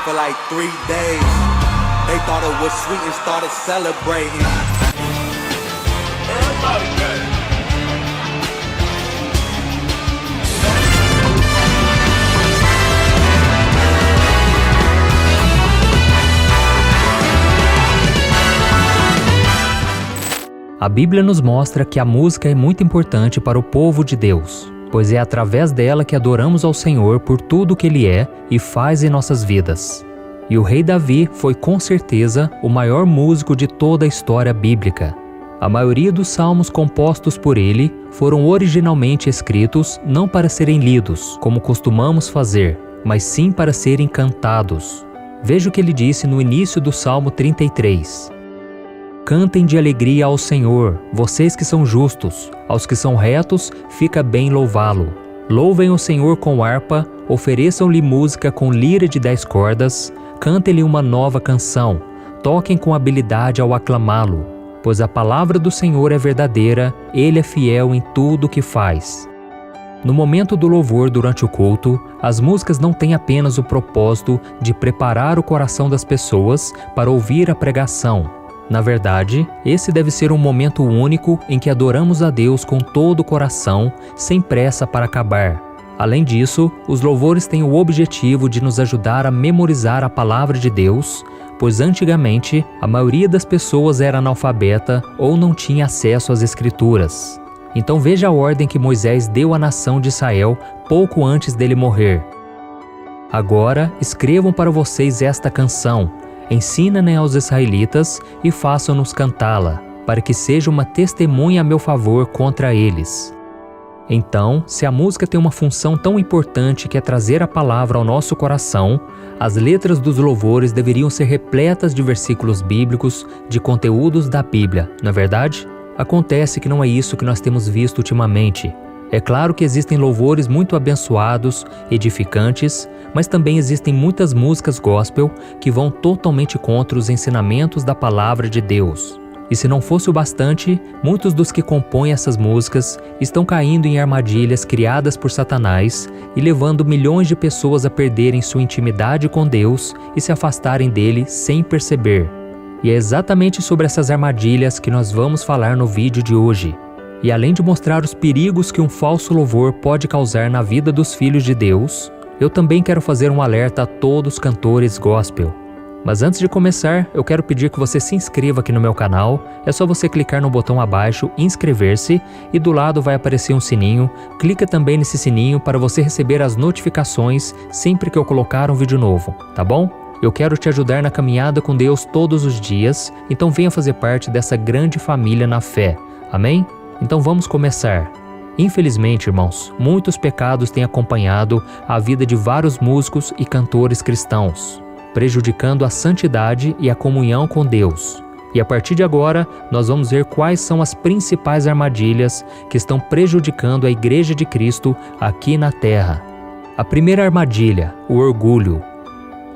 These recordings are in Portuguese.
for like 3 days. They thought it was sweet and started celebrating. Everybody good. A Bíblia nos mostra que a música é muito importante para o povo de Deus, pois é através dela que adoramos ao Senhor por tudo o que Ele é e faz em nossas vidas. E o rei Davi foi com certeza o maior músico de toda a história bíblica. A maioria dos salmos compostos por ele foram originalmente escritos não para serem lidos, como costumamos fazer, mas sim para serem cantados. Veja o que ele disse no início do Salmo 33. Cantem de alegria ao Senhor, vocês que são justos, aos que são retos, fica bem louvá-lo. Louvem o Senhor com harpa, ofereçam-lhe música com lira de 10 cordas, cantem-lhe uma nova canção, toquem com habilidade ao aclamá-lo, pois a palavra do Senhor é verdadeira, Ele é fiel em tudo o que faz. No momento do louvor durante o culto, as músicas não têm apenas o propósito de preparar o coração das pessoas para ouvir a pregação. Na verdade, esse deve ser um momento único em que adoramos a Deus com todo o coração, sem pressa para acabar. Além disso, os louvores têm o objetivo de nos ajudar a memorizar a palavra de Deus, pois antigamente a maioria das pessoas era analfabeta ou não tinha acesso às Escrituras. Então veja a ordem que Moisés deu à nação de Israel pouco antes dele morrer. Agora escrevam para vocês esta canção, ensinem aos israelitas e façam-nos cantá-la, para que seja uma testemunha a meu favor contra eles. Então, se a música tem uma função tão importante que é trazer a palavra ao nosso coração, as letras dos louvores deveriam ser repletas de versículos bíblicos, de conteúdos da Bíblia, não é verdade? Acontece que não é isso que nós temos visto ultimamente. É claro que existem louvores muito abençoados, edificantes, mas também existem muitas músicas gospel que vão totalmente contra os ensinamentos da palavra de Deus. E se não fosse o bastante, muitos dos que compõem essas músicas estão caindo em armadilhas criadas por Satanás e levando milhões de pessoas a perderem sua intimidade com Deus e se afastarem dele sem perceber. E é exatamente sobre essas armadilhas que nós vamos falar no vídeo de hoje. E além de mostrar os perigos que um falso louvor pode causar na vida dos filhos de Deus, eu também quero fazer um alerta a todos os cantores gospel. Mas antes de começar, eu quero pedir que você se inscreva aqui no meu canal. É só você clicar no botão abaixo, inscrever-se, e do lado vai aparecer um sininho. Clica também nesse sininho para você receber as notificações sempre que eu colocar um vídeo novo, tá bom? Eu quero te ajudar na caminhada com Deus todos os dias, então venha fazer parte dessa grande família na fé. Amém? Então vamos começar. Infelizmente, irmãos, muitos pecados têm acompanhado a vida de vários músicos e cantores cristãos, prejudicando a santidade e a comunhão com Deus. E a partir de agora, nós vamos ver quais são as principais armadilhas que estão prejudicando a Igreja de Cristo aqui na Terra. A primeira armadilha, o orgulho.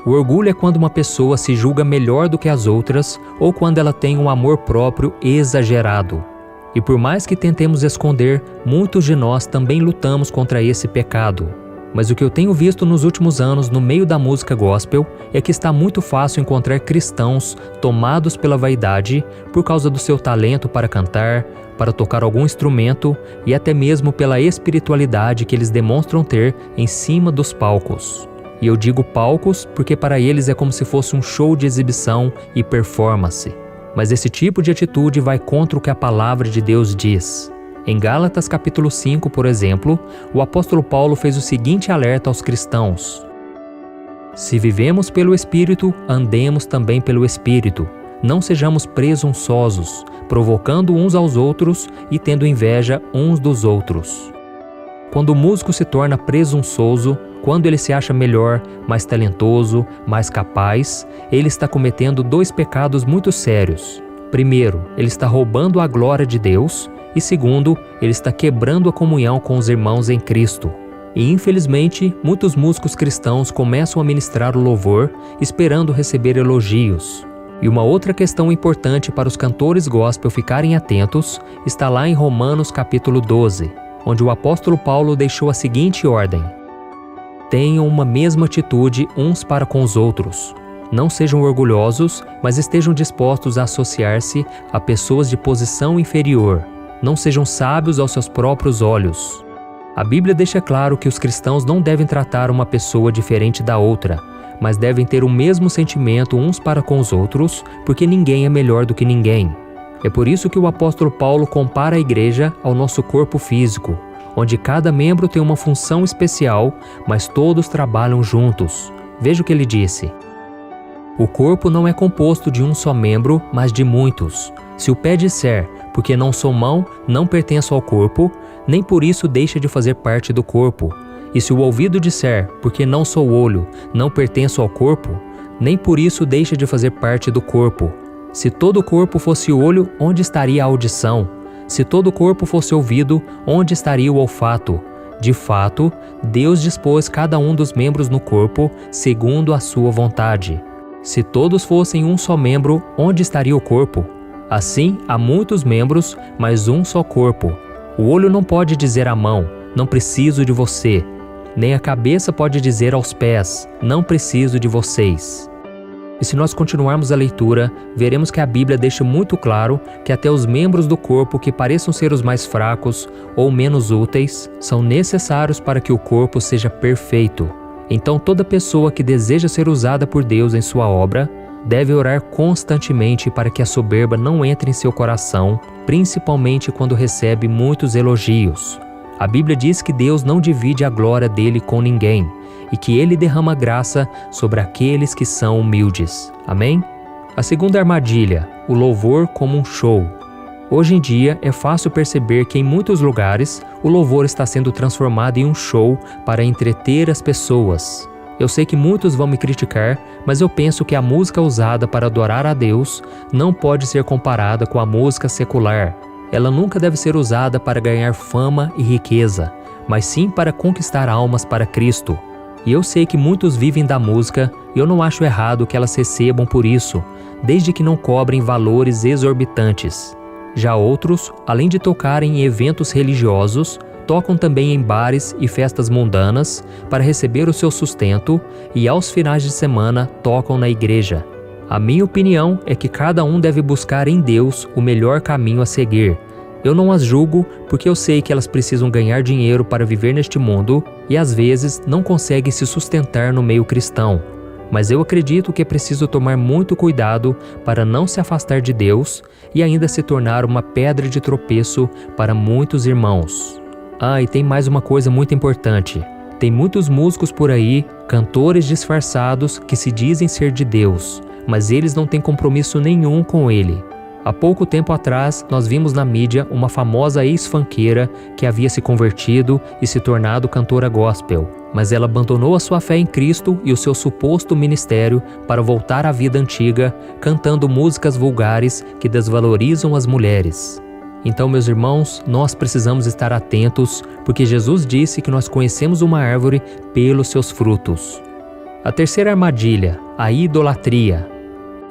O orgulho é quando uma pessoa se julga melhor do que as outras ou quando ela tem um amor próprio exagerado. E por mais que tentemos esconder, muitos de nós também lutamos contra esse pecado. Mas o que eu tenho visto nos últimos anos no meio da música gospel é que está muito fácil encontrar cristãos tomados pela vaidade por causa do seu talento para cantar, para tocar algum instrumento e até mesmo pela espiritualidade que eles demonstram ter em cima dos palcos. E eu digo palcos porque para eles é como se fosse um show de exibição e performance. Mas esse tipo de atitude vai contra o que a palavra de Deus diz. Em Gálatas capítulo 5, por exemplo, o apóstolo Paulo fez o seguinte alerta aos cristãos: se vivemos pelo Espírito, andemos também pelo Espírito. Não sejamos presunçosos, provocando uns aos outros e tendo inveja uns dos outros. Quando o músico se torna presunçoso, quando ele se acha melhor, mais talentoso, mais capaz, ele está cometendo 2 pecados muito sérios. Primeiro, ele está roubando a glória de Deus, e segundo, ele está quebrando a comunhão com os irmãos em Cristo. E infelizmente, muitos músicos cristãos começam a ministrar o louvor, esperando receber elogios. E uma outra questão importante para os cantores gospel ficarem atentos está lá em Romanos capítulo 12, onde o apóstolo Paulo deixou a seguinte ordem: Tenham uma mesma atitude uns para com os outros. Não sejam orgulhosos, mas estejam dispostos a associar-se a pessoas de posição inferior. Não sejam sábios aos seus próprios olhos. A Bíblia deixa claro que os cristãos não devem tratar uma pessoa diferente da outra, mas devem ter o mesmo sentimento uns para com os outros, porque ninguém é melhor do que ninguém. É por isso que o apóstolo Paulo compara a igreja ao nosso corpo físico, onde cada membro tem uma função especial, mas todos trabalham juntos. Veja o que ele disse. O corpo não é composto de um só membro, mas de muitos. Se o pé disser, porque não sou mão, não pertenço ao corpo, nem por isso deixa de fazer parte do corpo. E se o ouvido disser, porque não sou olho, não pertenço ao corpo, nem por isso deixa de fazer parte do corpo. Se todo o corpo fosse olho, onde estaria a audição? Se todo o corpo fosse ouvido, onde estaria o olfato? De fato, Deus dispôs cada um dos membros no corpo segundo a sua vontade. Se todos fossem um só membro, onde estaria o corpo? Assim, há muitos membros, mas um só corpo. O olho não pode dizer à mão, não preciso de você. Nem a cabeça pode dizer aos pés, não preciso de vocês. E se nós continuarmos a leitura, veremos que a Bíblia deixa muito claro que até os membros do corpo que pareçam ser os mais fracos ou menos úteis, são necessários para que o corpo seja perfeito. Então toda pessoa que deseja ser usada por Deus em sua obra, deve orar constantemente para que a soberba não entre em seu coração, principalmente quando recebe muitos elogios. A Bíblia diz que Deus não divide a glória dele com ninguém e que ele derrama graça sobre aqueles que são humildes. Amém? A segunda armadilha, o louvor como um show. Hoje em dia é fácil perceber que em muitos lugares o louvor está sendo transformado em um show para entreter as pessoas. Eu sei que muitos vão me criticar, mas eu penso que a música usada para adorar a Deus não pode ser comparada com a música secular. Ela nunca deve ser usada para ganhar fama e riqueza, mas sim para conquistar almas para Cristo. E eu sei que muitos vivem da música e eu não acho errado que elas recebam por isso, desde que não cobrem valores exorbitantes. Já outros, além de tocarem em eventos religiosos, tocam também em bares e festas mundanas para receber o seu sustento e aos finais de semana tocam na igreja. A minha opinião é que cada um deve buscar em Deus o melhor caminho a seguir. Eu não as julgo porque eu sei que elas precisam ganhar dinheiro para viver neste mundo e às vezes não conseguem se sustentar no meio cristão. Mas eu acredito que é preciso tomar muito cuidado para não se afastar de Deus e ainda se tornar uma pedra de tropeço para muitos irmãos. E tem mais uma coisa muito importante. Tem muitos músicos por aí, cantores disfarçados que se dizem ser de Deus, mas eles não têm compromisso nenhum com Ele. Há pouco tempo atrás, nós vimos na mídia uma famosa ex-funkeira que havia se convertido e se tornado cantora gospel, mas ela abandonou a sua fé em Cristo e o seu suposto ministério para voltar à vida antiga, cantando músicas vulgares que desvalorizam as mulheres. Então, meus irmãos, nós precisamos estar atentos, porque Jesus disse que nós conhecemos uma árvore pelos seus frutos. A terceira armadilha, a idolatria.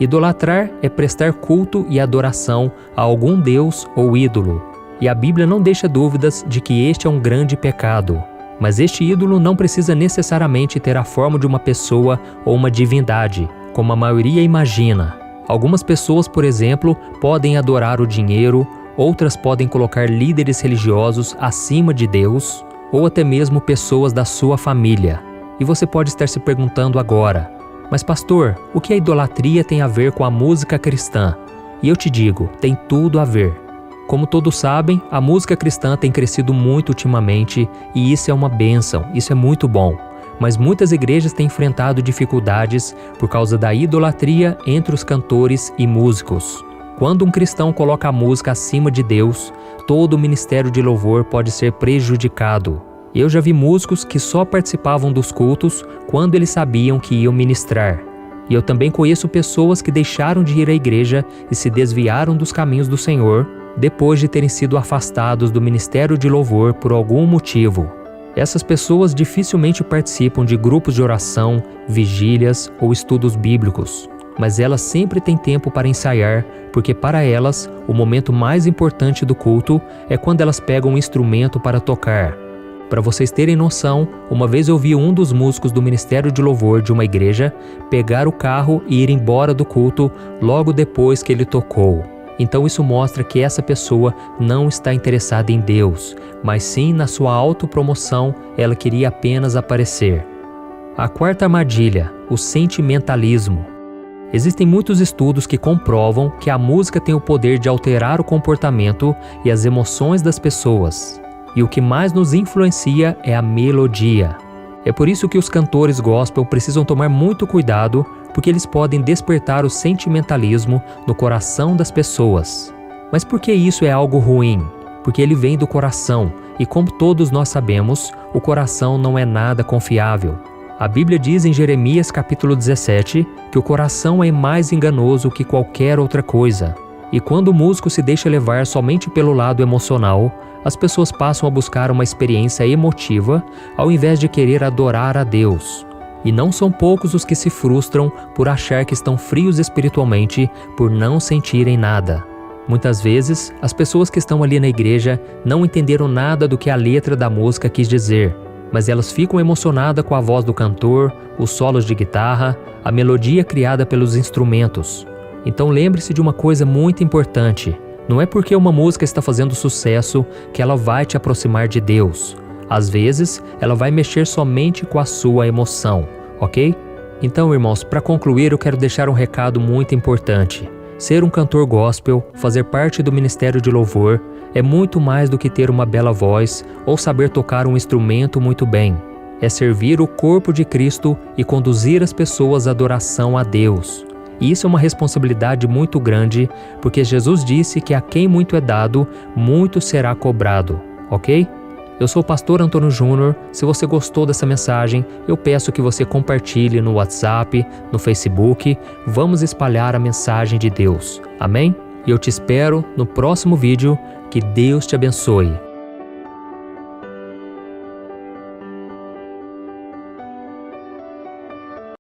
Idolatrar é prestar culto e adoração a algum deus ou ídolo, e a Bíblia não deixa dúvidas de que este é um grande pecado. Mas este ídolo não precisa necessariamente ter a forma de uma pessoa ou uma divindade, como a maioria imagina. Algumas pessoas, por exemplo, podem adorar o dinheiro, outras podem colocar líderes religiosos acima de Deus, ou até mesmo pessoas da sua família. E você pode estar se perguntando agora, mas pastor, o que a idolatria tem a ver com a música cristã? E eu te digo, tem tudo a ver. Como todos sabem, a música cristã tem crescido muito ultimamente e isso é uma bênção, isso é muito bom. Mas muitas igrejas têm enfrentado dificuldades por causa da idolatria entre os cantores e músicos. Quando um cristão coloca a música acima de Deus, todo o ministério de louvor pode ser prejudicado. Eu já vi músicos que só participavam dos cultos quando eles sabiam que iam ministrar. E eu também conheço pessoas que deixaram de ir à igreja e se desviaram dos caminhos do Senhor depois de terem sido afastados do ministério de louvor por algum motivo. Essas pessoas dificilmente participam de grupos de oração, vigílias ou estudos bíblicos, mas elas sempre têm tempo para ensaiar, porque para elas o momento mais importante do culto é quando elas pegam um instrumento para tocar. Para vocês terem noção, uma vez eu vi um dos músicos do Ministério de Louvor de uma igreja pegar o carro e ir embora do culto logo depois que ele tocou. Então isso mostra que essa pessoa não está interessada em Deus, mas sim na sua autopromoção, ela queria apenas aparecer. A quarta armadilha, o sentimentalismo. Existem muitos estudos que comprovam que a música tem o poder de alterar o comportamento e as emoções das pessoas. E o que mais nos influencia é a melodia. É por isso que os cantores gospel precisam tomar muito cuidado, porque eles podem despertar o sentimentalismo no coração das pessoas. Mas por que isso é algo ruim? Porque ele vem do coração, e como todos nós sabemos, o coração não é nada confiável. A Bíblia diz em Jeremias capítulo 17 que o coração é mais enganoso que qualquer outra coisa. E quando o músico se deixa levar somente pelo lado emocional, as pessoas passam a buscar uma experiência emotiva ao invés de querer adorar a Deus. E não são poucos os que se frustram por achar que estão frios espiritualmente por não sentirem nada. Muitas vezes, as pessoas que estão ali na igreja não entenderam nada do que a letra da música quis dizer, mas elas ficam emocionadas com a voz do cantor, os solos de guitarra, a melodia criada pelos instrumentos. Então lembre-se de uma coisa muito importante: não é porque uma música está fazendo sucesso que ela vai te aproximar de Deus. Às vezes, ela vai mexer somente com a sua emoção, ok? Então, irmãos, para concluir, eu quero deixar um recado muito importante. Ser um cantor gospel, fazer parte do ministério de louvor, é muito mais do que ter uma bela voz ou saber tocar um instrumento muito bem. É servir o corpo de Cristo e conduzir as pessoas à adoração a Deus. E isso é uma responsabilidade muito grande, porque Jesus disse que a quem muito é dado, muito será cobrado, ok? Eu sou o pastor Antônio Júnior. Se você gostou dessa mensagem, eu peço que você compartilhe no WhatsApp, no Facebook. Vamos espalhar a mensagem de Deus. Amém? E eu te espero no próximo vídeo. Que Deus te abençoe.